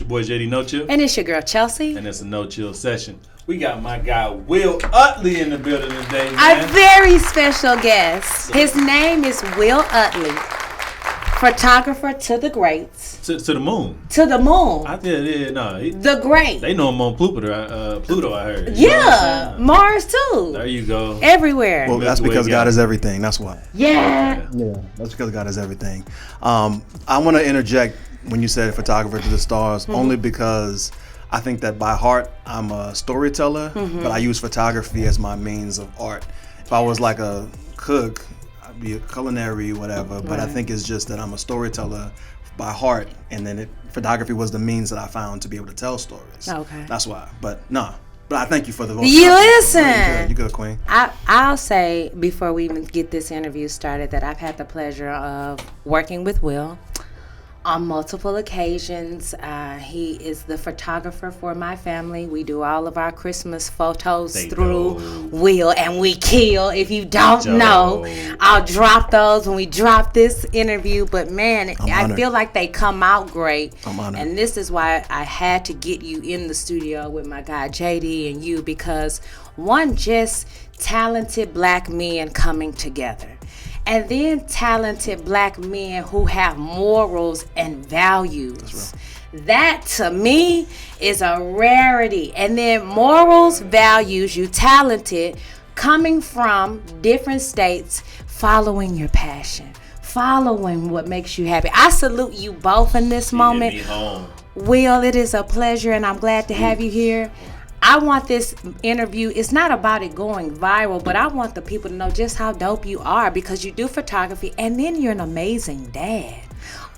boy JD Nochill. And it's your girl Chelcye. And it's a No Chill session. We got my guy Will Utley in the building today, man. A very special guest. His name is Will Utley. Photographer to the greats. To the moon. To the moon. The great. They know him on Pluto, I heard. Yeah. Mars too. There you go. Everywhere. Well, that's because God is everything. That's why. Yeah. That's because God is everything. I want to interject when you said photographer to the stars, only because I think that by heart I'm a storyteller, but I use photography as my means of art. If I was like a cook, I'd be a culinary whatever, but I think it's just that I'm a storyteller by heart, and then photography was the means that I found to be able to tell stories. Okay. That's why. But I thank you for the vote. You listen. You good, Queen. I'll say before we even get this interview started that I've had the pleasure of working with Will on multiple occasions. He is the photographer for my family. We do all of our Christmas photos through Will, and we kill. If you don't know, I'll drop those when we drop this interview. But man, I feel like they come out great. I'm honored. And this is why I had to get you in the studio with my guy JD and you, because one, just talented black men coming together. And then talented black men who have morals and values. That to me is a rarity. And then morals, values, you talented, coming from different states, following your passion, following what makes you happy. I salute you both in this moment. Will, it is a pleasure, and I'm glad to have you here. I want this interview, it's not about it going viral, but I want the people to know just how dope you are, because you do photography and then you're an amazing dad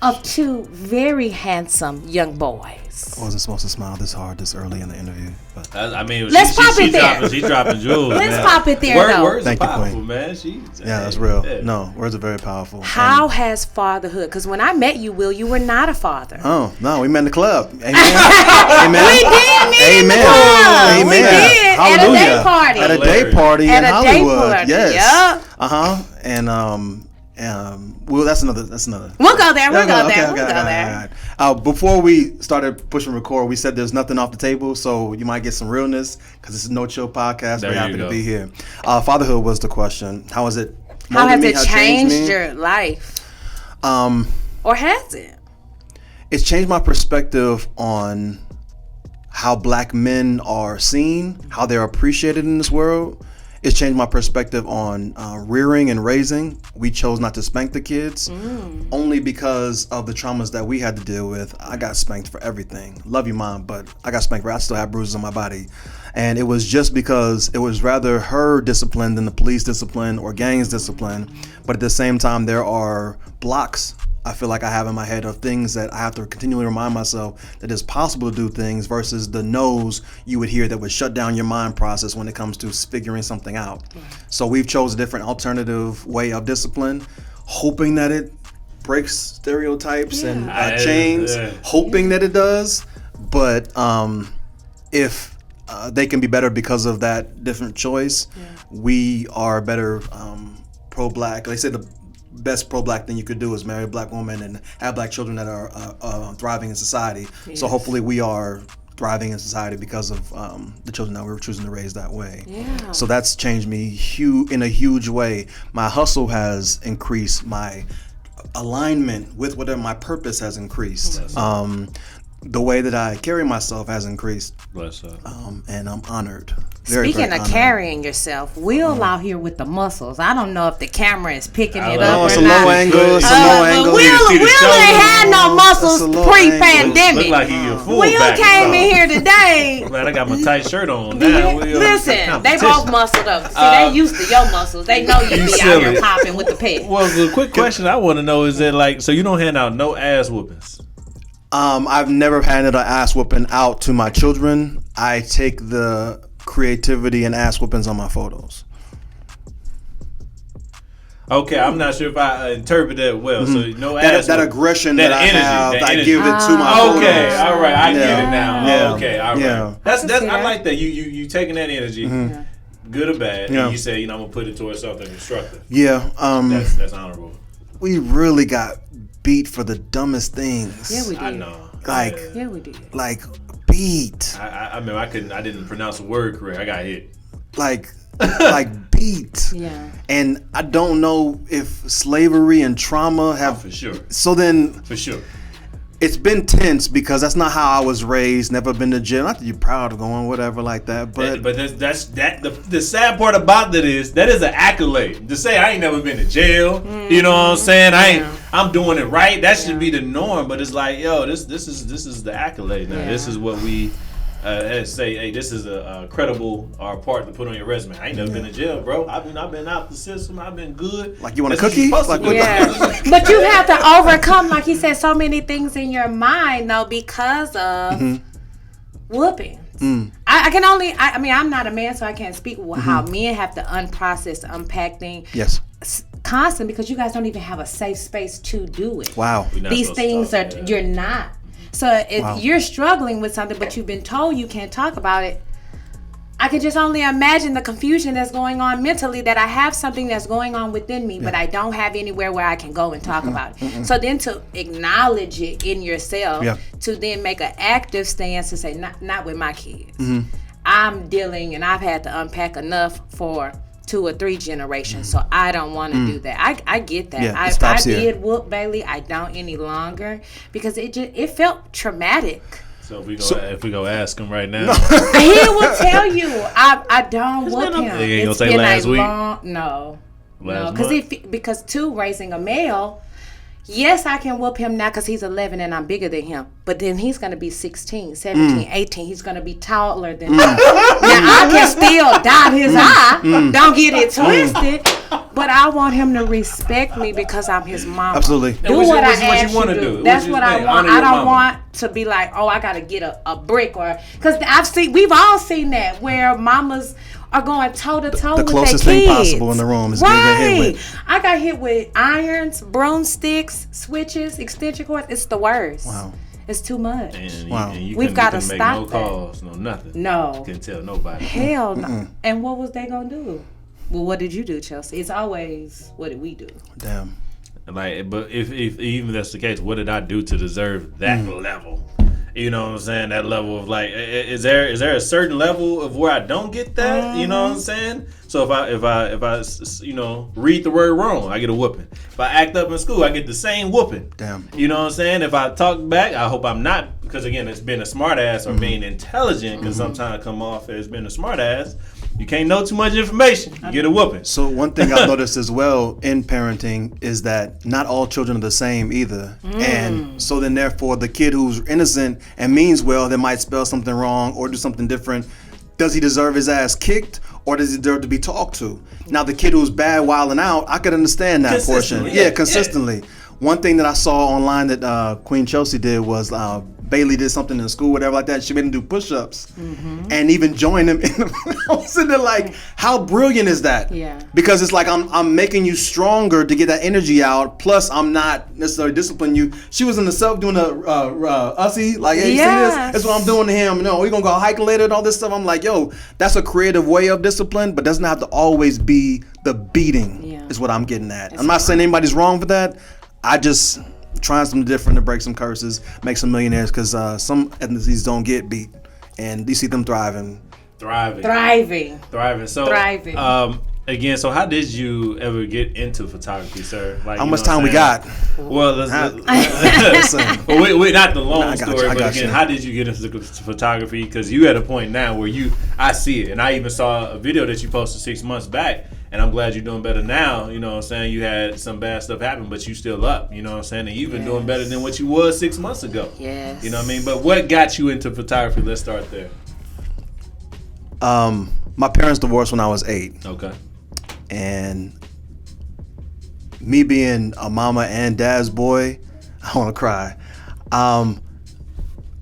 of two very handsome young boys. I wasn't supposed to smile this hard this early in the interview. But let's pop it there. She's dropping jewels. Let's pop it there, though. Words Thank are you, powerful, Queen. man. That's real. Yeah. No, words are very powerful. How has fatherhood? Because when I met you, Will, you were not a father. Oh, no, we met in the club. Amen. Amen. We did meet in the club. Amen. We did. Hallelujah. At a day party in Hollywood. Day party. Yes. Yep. And well, that's another. We'll go there. We'll go there. Before we started pushing record, we said there's nothing off the table, so you might get some realness because this is No Chill podcast. Very happy to be here. Fatherhood was the question. How has it? How has it changed your life? Or has it? It's changed my perspective on how black men are seen, how they're appreciated in this world. It's changed my perspective on rearing and raising. We chose not to spank the kids only because of the traumas that we had to deal with. I got spanked for everything. Love you, Mom, but I got spanked I still have bruises on my body. And it was just because it was rather her discipline than the police discipline or gangs discipline. But at the same time, there are blocks I feel like I have in my head of things that I have to continually remind myself that it's possible to do things versus the no's you would hear that would shut down your mind process when it comes to figuring something out. So we've chose a different alternative way of discipline, hoping that it breaks stereotypes and chains, hoping that it does. But if they can be better because of that different choice, we are better pro-black. They say the best pro-black thing you could do is marry a black woman and have black children that are thriving in society. Yes. So hopefully we are thriving in society because of the children that we're choosing to raise that way. Yeah. So that's changed me in a huge way. My hustle has increased. My alignment with whatever my purpose has increased. The way that I carry myself has increased. Bless up. And I'm honored. Speaking of carrying yourself, Will out here with the muscles. I don't know if the camera is picking it up or some not. Low angle, some low angle. Will ain't had no muscles pre-pandemic. Look like he a full Will came in here today. Man, I got my tight shirt on now. Listen, they both muscled up. See, they used to your muscles. They know you be out here popping with the pet. Well, the quick question I want to know is that so you don't hand out no ass whoopings? I've never handed an ass whooping out to my children. I take the creativity and ass whoopings on my photos. Okay, I'm not sure if I interpret that well. So no ass that aggression that I energy, have, that I energy. give it to my photos. Okay, all right, I get it now. Yeah. Okay, all right. Yeah. That's I like that. You taking that energy, good or bad, and you say, I'm gonna put it towards something constructive. Yeah. That's honorable. We really got beat for the dumbest things. Yeah, we did. I know. Like, yeah, we did. Like, beat. I mean, I didn't pronounce a word correct. I got hit. Like beat. Yeah. And I don't know if slavery and trauma have. For sure. So then. For sure. It's been tense because that's not how I was raised. Never been to jail. Not that you're proud of going, whatever, like that. But that's the sad part about that is an accolade to say I ain't never been to jail. You know what I'm saying? I'm doing it right. That should be the norm. But it's like, yo, this is the accolade now. This is what we say. Hey, this is a credible part to put on your resume. I ain't never been to jail, bro. I've been out the system. I've been good. Like, you want a cookie? But you have to overcome, like he said, so many things in your mind though because of whoopings. I can only. I mean, I'm not a man, so I can't speak how men have to unprocess, unpack things. Yes. Constant because you guys don't even have a safe space to do it. Wow. These things you're not. So if you're struggling with something, but you've been told you can't talk about it, I can just only imagine the confusion that's going on mentally, that I have something that's going on within me, but I don't have anywhere where I can go and talk about it. So then to acknowledge it in yourself, to then make an active stance and say, not with my kids. I'm dealing and I've had to unpack enough for 2 or 3 generations, so I don't want to do that. I get that. Yeah, I did whoop Bailey. I don't any longer because it felt traumatic. So if we go ask him right now, he will tell you I don't whoop him. He ain't gonna say last week. No, month? because raising a male. Yes, I can whoop him now because he's 11 and I'm bigger than him. But then he's going to be 16, 17, 18. He's going to be taller than me. Now, I can still dot his eye. Don't get it twisted. But I want him to respect me because I'm his mama. Absolutely. Do what I ask you want to do. That's what I want. I don't want to be like, oh, I got to get a brick. Because we've all seen that where mamas are going toe-to-toe with their kids. The closest thing possible in the room is getting hit with. I got hit with irons, broomsticks, switches, extension cords. It's the worst. Wow. It's too much. And you We've got to make stop no calls, no nothing. No. You couldn't tell nobody. Hell no. And what was they going to do? Well, what did you do, Chelcye? It's always, what did we do? Damn. Like, but if even that's the case, what did I do to deserve that level? You know what I'm saying? That level of like, is there a certain level of where I don't get that? You know what I'm saying? So if I read the word wrong, I get a whooping. If I act up in school, I get the same whooping. Damn. You know what I'm saying? If I talk back, I hope I'm not, because again, it's being a smart ass or being intelligent, because sometimes I come off as being a smart ass. You can't know too much information. You get a whooping. So one thing I've noticed as well in parenting is that not all children are the same either. And so then therefore the kid who's innocent and means well, that might spell something wrong or do something different, does he deserve his ass kicked or does he deserve to be talked to? Now the kid who's bad wilding out, I could understand that portion. Yeah, consistently. Yeah. One thing that I saw online that Queen Chelcye did was Bailey did something in school, whatever like that. She made him do push-ups and even join him. I was sitting there like, how brilliant is that? Yeah. Because it's like I'm making you stronger to get that energy out. Plus, I'm not necessarily disciplining you. She was in the self doing a ussy, like, hey, you see this? That's what I'm doing to him. No, we're gonna go hiking later and all this stuff. I'm like, yo, that's a creative way of discipline, but doesn't have to always be the beating. Yeah. Is what I'm getting at. I'm not saying anybody's wrong for that. I just trying something different to break some curses, make some millionaires, because some ethnicities don't get beat, and you see them thriving. So again, so how did you ever get into photography, sir? Like, how much time we got? Well, let's wait, not the long story, but again, how did you get into photography? Because you at a point now where I see it, and I even saw a video that you posted 6 months back. And I'm glad you're doing better now, you know what I'm saying? You had some bad stuff happen, but you still up, you know what I'm saying? And you've been doing better than what you was 6 months ago. Yes. You know what I mean? But what got you into photography? Let's start there. My parents divorced when I was 8. Okay. And me being a mama and dad's boy, I want to cry.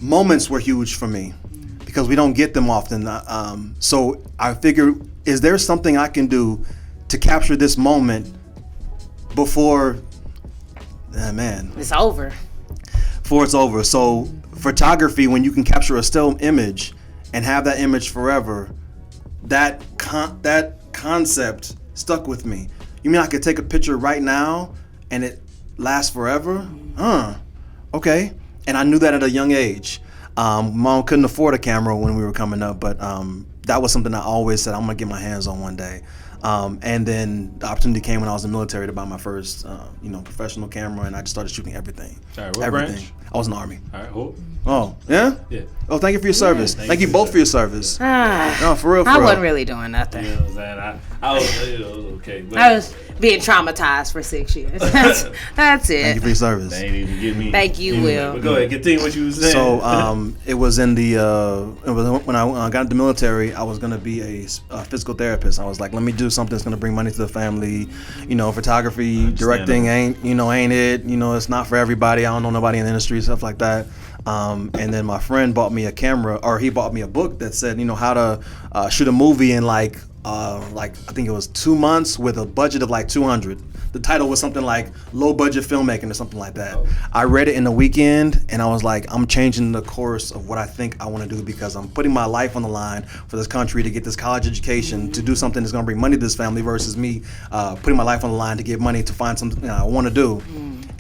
Moments were huge for me because we don't get them often. So I figured, is there something I can do to capture this moment before, it's over. Before it's over. So photography, when you can capture a still image and have that image forever, that concept stuck with me. You mean I could take a picture right now and it lasts forever? Okay. And I knew that at a young age. Mom couldn't afford a camera when we were coming up, but that was something I always said I'm gonna get my hands on one day. And then the opportunity came when I was in the military to buy my first, professional camera, and I just started shooting everything. All right, what branch? I was in the Army. All right, cool. Oh, yeah? Yeah. Oh, thank you for your service. Thank you both for your service. No, for real, I wasn't really doing nothing. You know what I'm saying? I was okay. But I was being traumatized for 6 years. That's it. Thank you for your service. they ain't even get me. Thank you, Will. But go ahead, continue what you was saying. So it was in the when I got into the military, I was gonna be a physical therapist. I was like, let me do something that's gonna bring money to the family. Photography, directing ain't it. It's not for everybody. I don't know nobody in the industry, stuff like that. And then my friend bought me a camera, or he bought me a book that said, how to shoot a movie in like I think it was 2 months with a budget of like 200. The title was something like low budget filmmaking or something like that. I read it in a weekend and I was like, I'm changing the course of what I think I want to do, because I'm putting my life on the line for this country to get this college education, to do something that's going to bring money to this family, versus me putting my life on the line to get money to find something I want to do.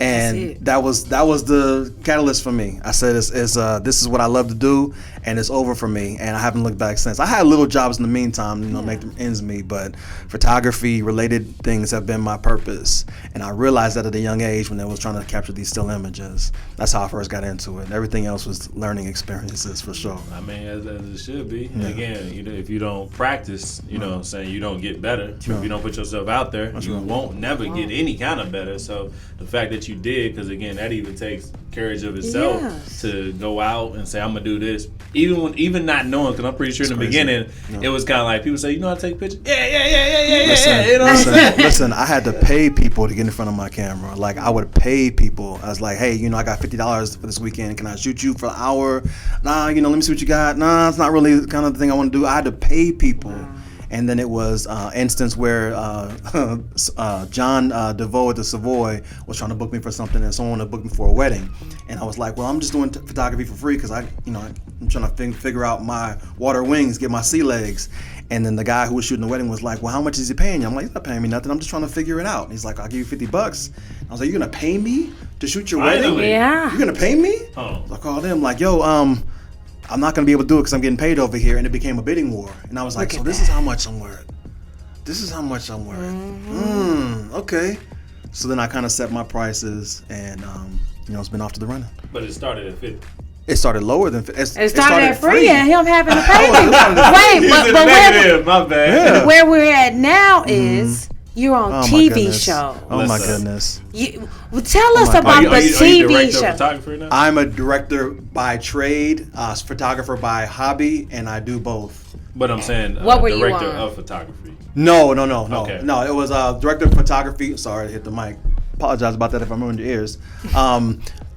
And that was the catalyst for me. I said, this is what I love to do, and it's over for me. And I haven't looked back since. I had little jobs in the meantime, make them ends meet, but photography related things have been my purpose. And I realized that at a young age when I was trying to capture these still images. That's how I first got into it. Everything else was learning experiences, for sure. I mean, as it should be. Yeah. Again, if you don't practice, what I'm saying, you don't get better. Sure. If you don't put yourself out there, you won't never get any kind of better. So the fact that you did, because again, that even takes courage of itself to go out and say, I'm gonna do this, even not knowing, because I'm pretty sure in the beginning it was kind of like people say, you know how to take pictures? Yeah. Listen, I had to pay people to get in front of my camera. Like, I would pay people. I was like, hey, I got $50 for this weekend. Can I shoot you for an hour? Nah, let me see what you got. Nah, it's not really the kind of thing I want to do. I had to pay people. And then it was instance where John DeVoe at the Savoy was trying to book me for something, and someone wanted to book me for a wedding. And I was like, well, I'm just doing photography for free, because I'm trying to figure out my water wings, get my sea legs. And then the guy who was shooting the wedding was like, well, how much is he paying you? I'm like, he's not paying me nothing. I'm just trying to figure it out. And he's like, I'll give you $50. I was like, you're going to pay me to shoot your wedding? Yeah. You're going to pay me? So I called him like, yo, I'm not going to be able to do it because I'm getting paid over here. And it became a bidding war. And I was like, so this is how much I'm worth. Okay. So then I kind of set my prices, and it's been off to the running. But it started at 50. It started lower than. It started at free and him having to pay me. Wait, but my bad. Where we're at now is you're on TV show. Oh my goodness! Tell us about the TV show. Photographer now? I'm a director by trade, photographer by hobby, and I do both. But I'm saying, what were director you on? of photography. No. Okay. No, it was director of photography. Sorry, I hit the mic. Apologize about that if I'm ruining your ears.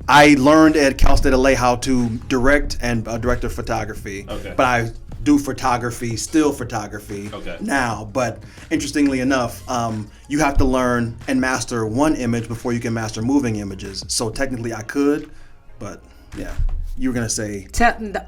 I learned at Cal State LA how to direct and director photography. Okay. But I do still photography now. But interestingly enough, you have to learn and master one image before you can master moving images. So technically I could, but yeah. You were going to say,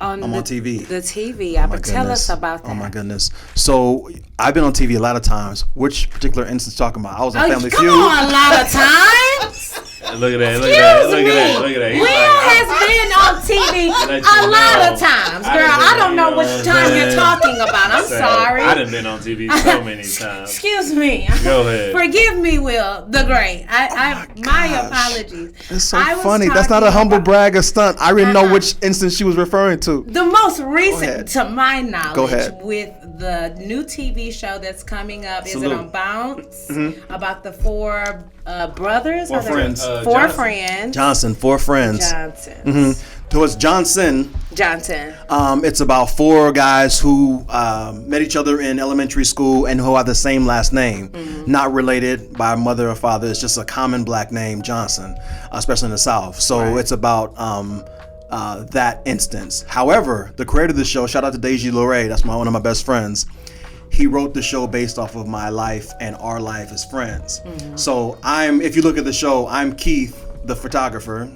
I'm on TV. The TV. But tell us about that. Oh, my goodness. So, I've been on TV a lot of times. Which particular instance talking about? I was on Family Feud. Come on, a lot of times. Look at that. Will has been on TV a lot of times. Girl, I don't know which time you're talking about. I'm sorry. I done been on TV so many times. Excuse me. Go ahead. Forgive me, Will, the great. My apologies. It's so funny. That's not a humble brag or stunt. I didn't know which instance she was referring to. The most recent, to my knowledge, Go ahead. with the new TV show that's coming up. Is it on Bounce? About the four brothers? Four friends. Four friends. Johnson. So it's Johnson. It's about four guys who met each other in elementary school and who have the same last name. Not related by mother or father. It's just a common black name, Johnson, especially in the South. So it's about that instance. However, the creator of the show, shout out to Deji Luray, that's one of my best friends. He wrote the show based off of my life and our life as friends. So if you look at the show, I'm Keith, the photographer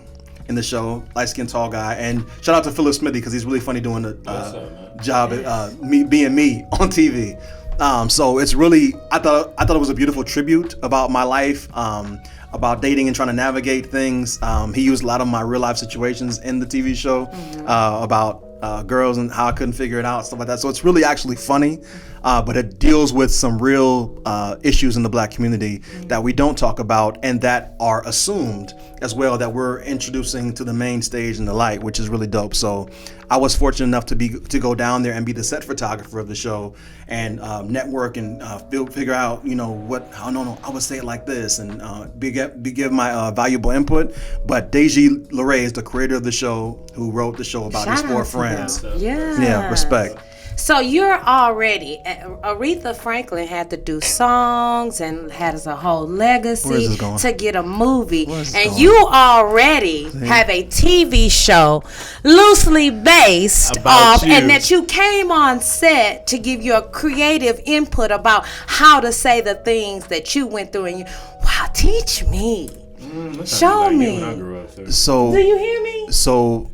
in the show, light-skinned tall guy, and shout out to Philip Smithy because he's really funny doing the job at me on TV. So it's really, I thought it was a beautiful tribute about my life, about dating and trying to navigate things. He used a lot of my real life situations in the TV show, about girls and how I couldn't figure it out, stuff like that. So it's really actually funny, but it deals with some real issues in the Black community that we don't talk about and that are assumed as well, that we're introducing to the main stage and the light, which is really dope. So I was fortunate enough to go down there and be the set photographer of the show and network and figure out, I would say it like this and give my valuable input. But Deji Larray is the creator of the show, who wrote the show about his four friends. Yeah, respect. So you're already, Aretha Franklin had to do songs and has a whole legacy to get a movie. And you already have a TV show loosely based off, and that you came on set to give your creative input about how to say the things that you went through. And wow, teach me. Show me. So, do you hear me? So,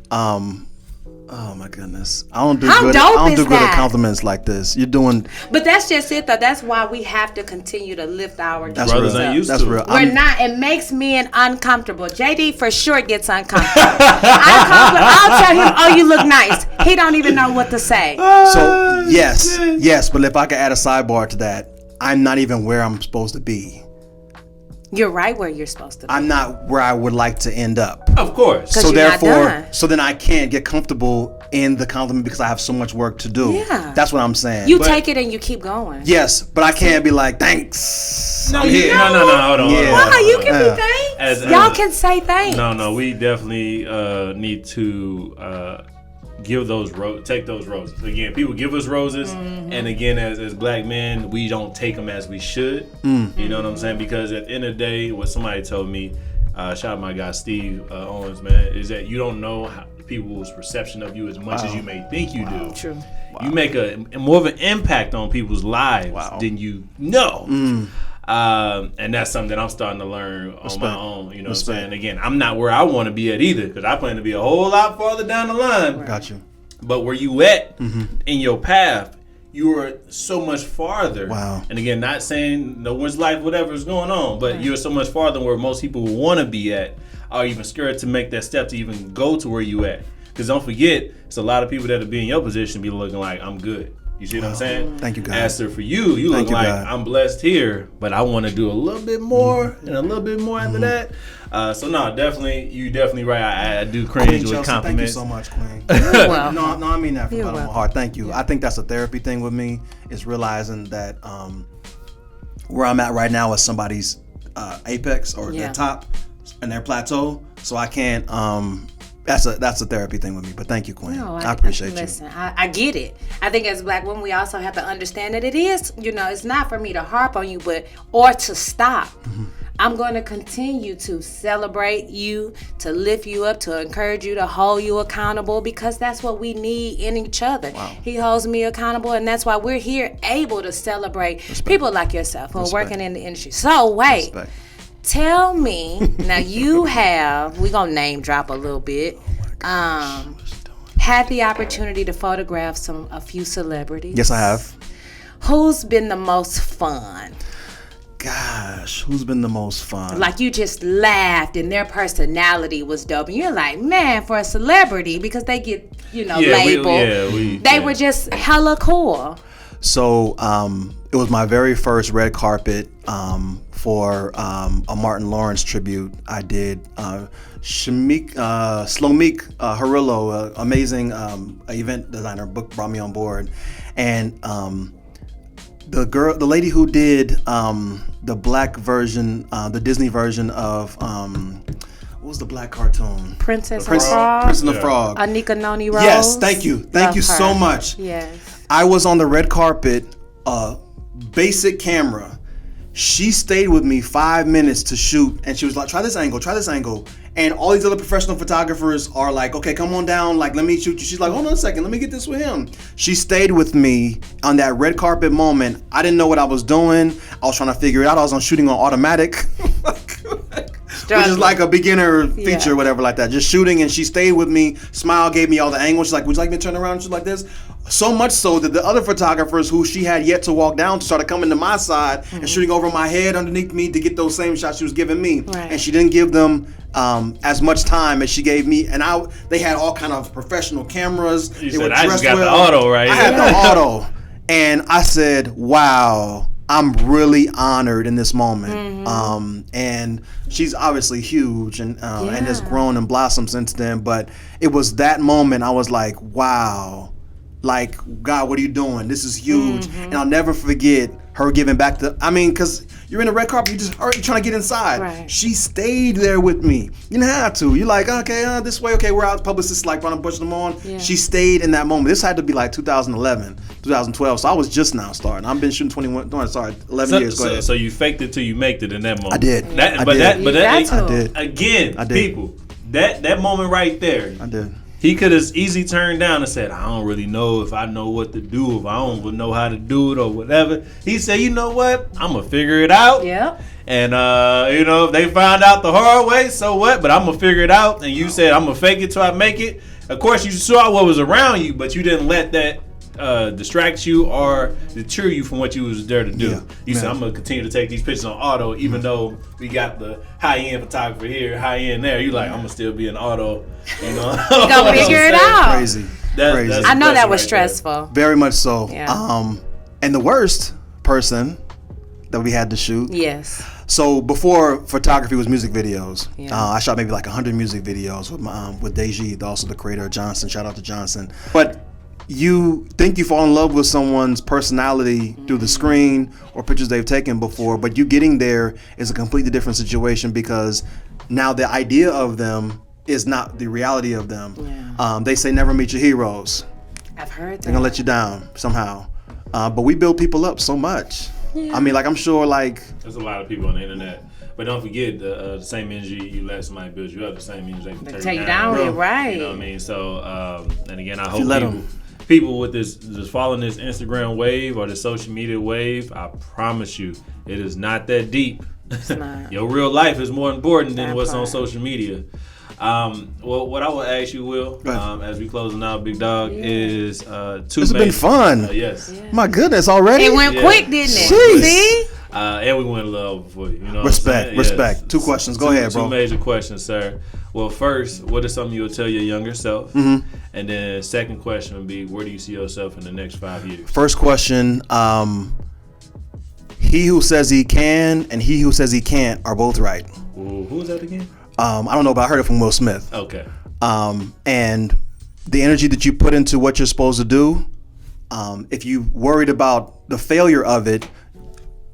oh my goodness, I don't do good at compliments like this. You're doing, but that's just it though. That's why we have to continue to lift our brothers up. That's real. We're not. It makes men uncomfortable. JD for sure gets uncomfortable. I'll tell him, "Oh, you look nice." He don't even know what to say. So yes, but if I could add a sidebar to that, I'm not even where I'm supposed to be. You're right where you're supposed to be. I'm not where I would like to end up. Of course. So therefore, then I can't get comfortable in the compliment because I have so much work to do. Yeah. That's what I'm saying. You take it and you keep going. Yes, but I can't be like, thanks. No, hold on. Why? You can be thanks. Y'all can say thanks. No, we definitely need to take those roses. Again, people give us roses, and again, as Black men, we don't take them as we should. You know what I'm saying? Because at the end of the day, what somebody told me, shout out my guy Steve Owens, man, is that you don't know people's perception of you as much as you may think you do. True. Wow. You make more of an impact on people's lives than you know. And that's something that I'm starting to learn on my own. You know what I'm saying? Again, I'm not where I want to be at either, because I plan to be a whole lot farther down the line. Got you. But where you at in your path, you are so much farther. Wow. And again, not saying no one's life, whatever is going on, but you're so much farther where most people want to be at, are even scared to make that step to even go to where you at. Because don't forget, it's a lot of people that will be in your position be looking like, I'm good. You see what I'm saying? Thank you, God. As for you look like, I'm blessed here, but I want to do a little bit more and a little bit more after that. So no, you definitely right. I do cringe with Chelcye, compliments. thank you so much, Queen. Well, no, I mean that from the bottom of my heart. Thank you. Yeah. I think that's a therapy thing with me, is realizing that where I'm at right now is somebody's apex or their top and their plateau. So I can't. That's a therapy thing with me. But thank you, Queen. No, I appreciate you. Listen, I get it. I think as Black women, we also have to understand that it is, it's not for me to harp on you, or to stop. I'm going to continue to celebrate you, to lift you up, to encourage you, to hold you accountable, because that's what we need in each other. Wow. He holds me accountable, and that's why we're here able to celebrate people like yourself who are working in the industry. So wait. Respect. Tell me, now we're going to name drop a little bit. Had the opportunity to photograph a few celebrities. Yes, I have. Who's been the most fun? Gosh, who's been the most fun? Like you just laughed and their personality was dope. And you're like, man, for a celebrity, because they get, labeled. They were just hella cool. So it was my very first red carpet for a Martin Lawrence tribute. I did Slomik Harillo, amazing event designer, brought me on board, and the lady who did the Black version, the Disney version of what was the Black cartoon? Princess and the Frog. Princess and the Frog. Anika Noni Rose. Yes, thank you so much. Yes. I was on the red carpet, basic camera. She stayed with me 5 minutes to shoot, and she was like, try this angle. And all these other professional photographers are like, okay, come on down, like, let me shoot you. She's like, hold on a second, let me get this with him. She stayed with me on that red carpet moment. I didn't know what I was doing. I was trying to figure it out. I was shooting on automatic, which is like a beginner feature, whatever like that. Just shooting, and she stayed with me, smiled, gave me all the angles. She's like, would you like me to turn around? She's like this. So much so that the other photographers who she had yet to walk down started coming to my side and shooting over my head underneath me to get those same shots she was giving me. Right. And she didn't give them as much time as she gave me. And they had all kind of professional cameras. You they said, were I just got well. the auto right I had the auto. And I said, wow, I'm really honored in this moment. And she's obviously huge and has grown and blossomed since then. But it was that moment I was like, wow. Like, God, what are you doing? This is huge. And I'll never forget her giving back because you're in the red carpet, you're trying to get inside. Right. She stayed there with me. You didn't have to. You're like, okay, this way, okay, we're out. Publicists like trying to push them on. Yeah. She stayed in that moment. This had to be like 2011, 2012. So I was just now starting. I've been shooting 11 years. Go ahead. So you faked it till you made it in that moment. I did. I did. Again, people, that moment right there. I did. He could have easily turned down and said, I don't really know if I know what to do, if I don't know how to do it or whatever. He said, you know what? I'm going to figure it out. Yep. And, if they find out the hard way, so what? But I'm going to figure it out. And you said, I'm going to fake it till I make it. Of course, you saw what was around you, but you didn't let that distract you or deter you from what you was there to do. Yeah. You said, I'm going to continue to take these pictures on auto, even though we got the high-end photographer here, high-end there. You like, I'm going to still be an auto, You gonna figure it out. Crazy. Crazy. I know that was stressful. Very much so. Yeah. And the worst person that we had to shoot. Yes. So before photography was music videos. Yeah. I shot maybe like 100 music videos with Deji, also the creator of Johnson. Shout out to Johnson. But you think you fall in love with someone's personality through the screen or pictures they've taken before, but you getting there is a completely different situation because now the idea of them is not the reality of them. Yeah. They say never meet your heroes. I've heard that. They're gonna let you down somehow. But we build people up so much. Yeah. I mean, like I'm sure like there's a lot of people on the internet. But don't forget, the same energy you let somebody build you up, the same energy they can take you down. Right. You know what I mean? So, and again, I hope people with this just following this Instagram wave or the social media wave, I promise you, it is not that deep. It's not. Your real life is more important than what's on social media. Well, what I will ask you, Will, as we closing out, Big Dog, is two. It's been fun. Yes. Yeah. My goodness, already. It went quick, didn't it? Jeez. See? And we went a little over for you. You know, respect. Yes. Two questions. Go ahead, bro. Two major questions, sir. Well, first, what is something you'll tell your younger self? Mm-hmm. And then second question would be, where do you see yourself in the next 5 years? First question, he who says he can and he who says he can't are both right. Ooh, who was that again? I don't know, but I heard it from Will Smith. Okay. And the energy that you put into what you're supposed to do, if you worried about the failure of it,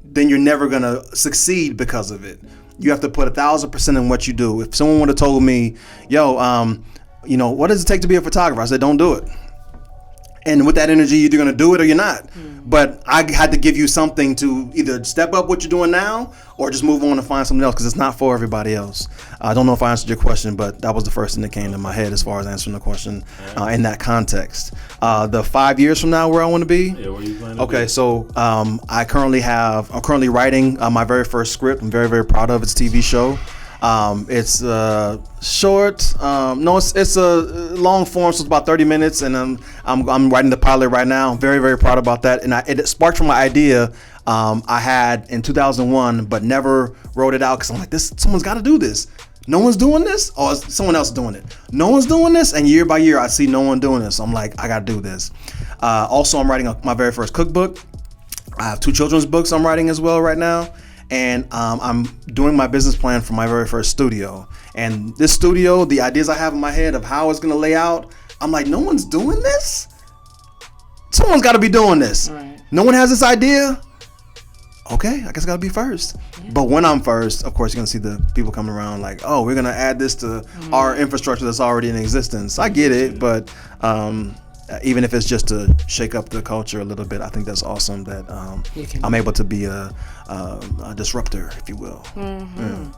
then you're never going to succeed because of it. You have to put 1,000% in what you do. If someone would have told me, yo, what does it take to be a photographer? I said, don't do it. And with that energy, you're either going to do it or you're not. But I had to give you something to either step up what you're doing now or just move on and find something else because it's not for everybody else. I don't know if I answered your question, but that was the first thing that came to my head as far as answering the question in that context. The 5 years from now, where I want to be? Yeah, where you planning to Okay, be? so I'm currently writing my very first script. I'm very, very proud of it. It's a TV show. It's short. No, it's a long form, so it's about 30 minutes, and I'm writing the pilot right now. I'm very, very proud about that, and it sparked from my idea I had in 2001, but never wrote it out because I'm like, someone's got to do this. No one's doing this, or is someone else doing it? No one's doing this, and year by year I see no one doing this. So I'm like, I got to do this. Also, I'm writing my very first cookbook. I have 2 children's books I'm writing as well right now. And I'm doing my business plan for my very first studio. And this studio, the ideas I have in my head of how it's going to lay out, I'm like, no one's doing this? Someone's got to be doing this. Right. No one has this idea? Okay, I guess I got to be first. Yeah. But when I'm first, of course, you're going to see the people coming around like, oh, we're going to add this to our infrastructure that's already in existence. I get it, but even if it's just to shake up the culture a little bit, I think that's awesome that I'm able to be a disruptor, if you will. Mm-hmm. Yeah.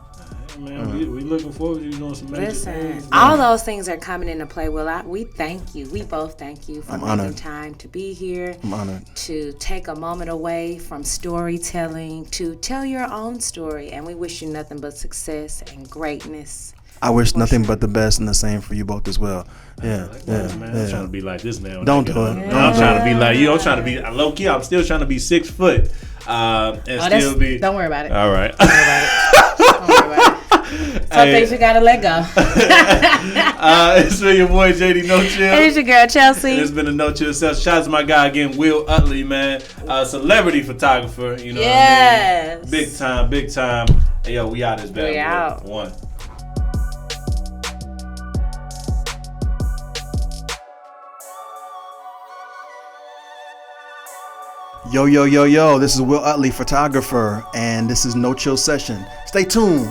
Man, we looking forward to you doing some major things. All those things are coming into play. Well, we thank you. We both thank you for making time to be here. I'm honored. To take a moment away from storytelling, to tell your own story. And we wish you nothing but success and greatness. I wish nothing but the best and the same for you both as well. Yeah, man. I'm trying to be like this man. Don't do it. I'm trying to be like you. I'm trying to be low key. I'm still trying to be 6 foot and still be. Don't worry about it. All right. Don't worry about it. Don't worry about it. Some things you gotta let go. It's been your boy JD Nochill. And it's your girl Chelcye. And it's been a Nochill session. Shout out to my guy again, Will Utley, man. Celebrity photographer. You know what I mean? Big time, big time. Hey, yo, we out this bad. We out. One. Yo, this is Will Utley, photographer, and this is No Chill Session. Stay tuned.